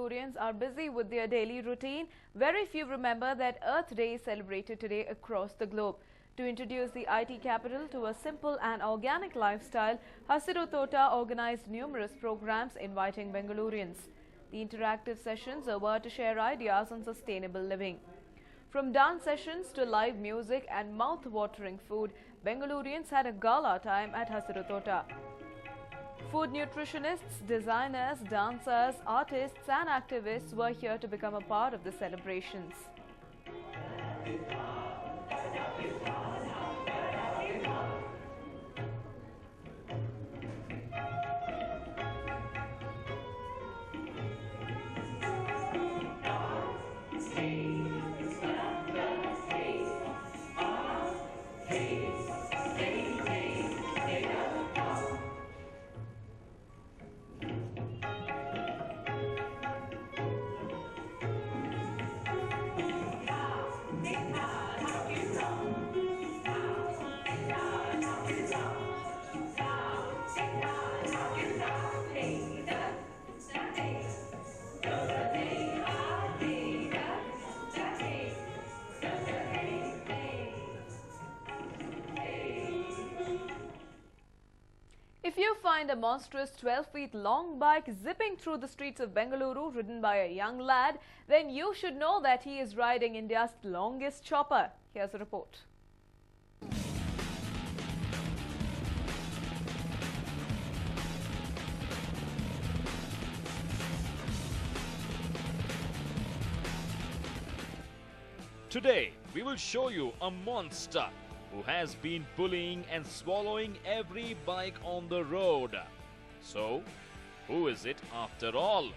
Bengalurians are busy with their daily routine. Very few remember that Earth Day is celebrated today across the globe. To introduce the IT capital to a simple and organic lifestyle, Hasiru Tota organized numerous programs inviting Bengalurians. The interactive sessions were to share ideas on sustainable living. From dance sessions to live music and mouth-watering food, Bengalurians had a gala time at Hasiru Tota. Food nutritionists, designers, dancers, artists and activists were here to become a part of the celebrations. If you find a monstrous 12 feet long bike zipping through the streets of Bengaluru ridden by a young lad, then you should know that he is riding India's longest chopper. Here's a report. Today, we will show you a monster who has been bullying and swallowing every bike on the road. So, who is it after all?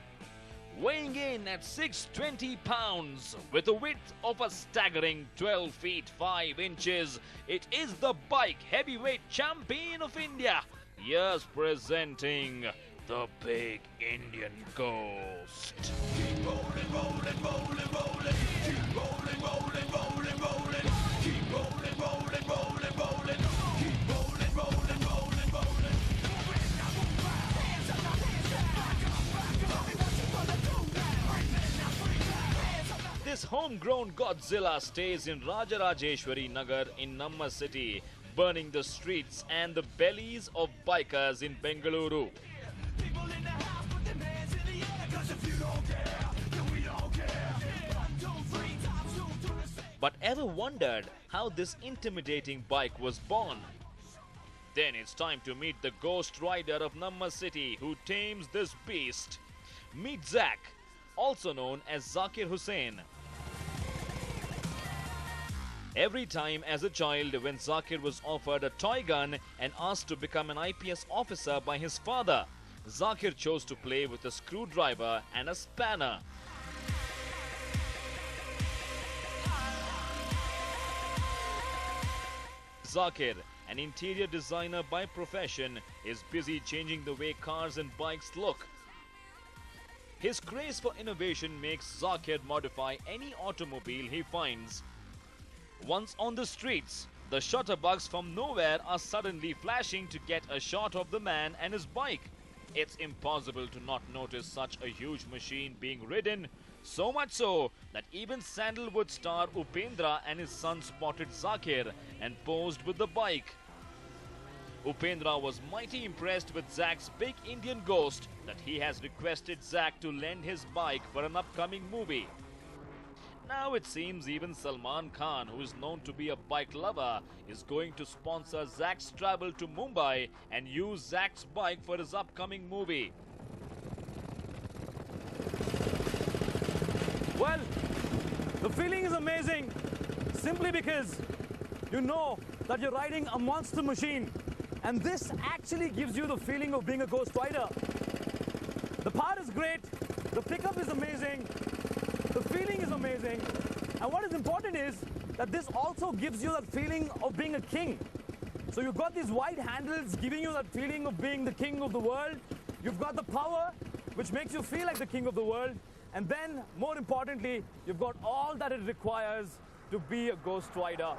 Weighing in at 620 pounds with a width of a staggering 12 feet 5 inches, it is the bike heavyweight champion of India. Here's presenting the Big Indian Ghost. Keep rolling, rolling, rolling, rolling. Keep rolling, rolling, rolling, rolling. Keep rolling, rolling, rolling, rolling. Keep rolling, rolling, rolling, rolling. This homegrown Godzilla stays in Rajarajeshwari Nagar in Namma city, burning the streets and the bellies of bikers in Bengaluru. But ever wondered how this intimidating bike was born? Then it's time to meet the ghost rider of Namma city who tames this beast. Meet Zach, also known as Zakir Hussain. Every time as a child when Zakir was offered a toy gun and asked to become an IPS officer by his father, Zakir chose to play with a screwdriver and a spanner. Zakir, an interior designer by profession, is busy changing the way cars and bikes look. His craze for innovation makes Zakir modify any automobile he finds. Once on the streets, the shutterbugs from nowhere are suddenly flashing to get a shot of the man and his bike. It's impossible to not notice such a huge machine being ridden, so much so that even Sandalwood star Upendra and his son spotted Zakir and posed with the bike. Upendra was mighty impressed with Zach's Big Indian Ghost that he has requested Zach to lend his bike for an upcoming movie. Now it seems even Salman Khan, who is known to be a bike lover, is going to sponsor Zach's travel to Mumbai and use Zach's bike for his upcoming movie. Well, the feeling is amazing simply because you know that you're riding a monster machine, and this actually gives you the feeling of being a ghost rider. The power is great, the pickup is amazing, the feeling is amazing, and what is important is that this also gives you that feeling of being a king. So you've got these wide handles giving you that feeling of being the king of the world. You've got the power which makes you feel like the king of the world. And then, more importantly, you've got all that it requires to be a ghost rider.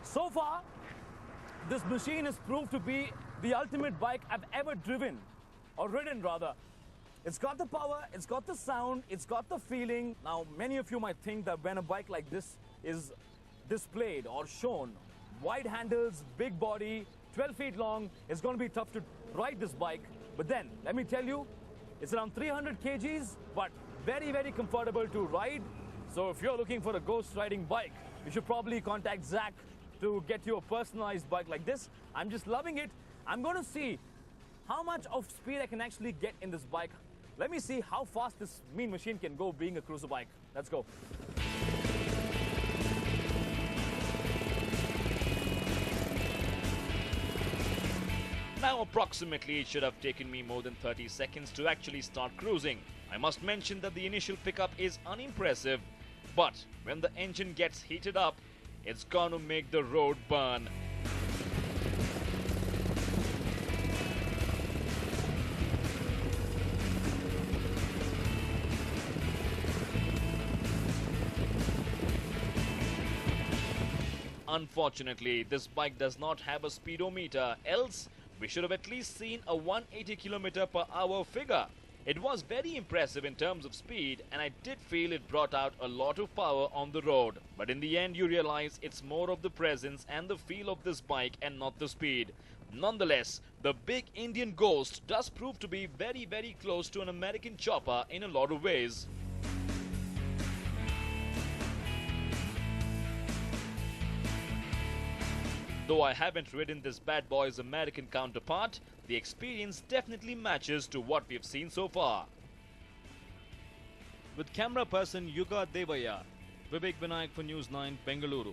So far, this machine has proved to be the ultimate bike I've ever driven, or ridden rather. It's got the power, it's got the sound, it's got the feeling. Now, many of you might think that when a bike like this is displayed or shown, wide handles, big body, 12 feet long, it's going to be tough to ride this bike. But then, let me tell you, it's around 300 kgs, but very, very comfortable to ride. So if you're looking for a ghost riding bike, you should probably contact Zach to get you a personalized bike like this. I'm just loving it. I'm going to see how much of speed I can actually get in this bike. Let me see how fast this mean machine can go being a cruiser bike. Let's go. Now approximately it should have taken me more than 30 seconds to actually start cruising. I must mention that the initial pickup is unimpressive, but when the engine gets heated up, it's gonna make the road burn. Unfortunately, this bike does not have a speedometer, else we should have at least seen a 180 km/h figure. It was very impressive in terms of speed, and I did feel it brought out a lot of power on the road. But in the end, you realize it's more of the presence and the feel of this bike and not the speed. Nonetheless, the big Indian Ghost does prove to be very, very close to an American chopper in a lot of ways. Though I haven't ridden this bad boy's American counterpart, the experience definitely matches to what we've seen so far. With camera person Yuga Devaya, Vivek Vinayak for News 9, Bengaluru.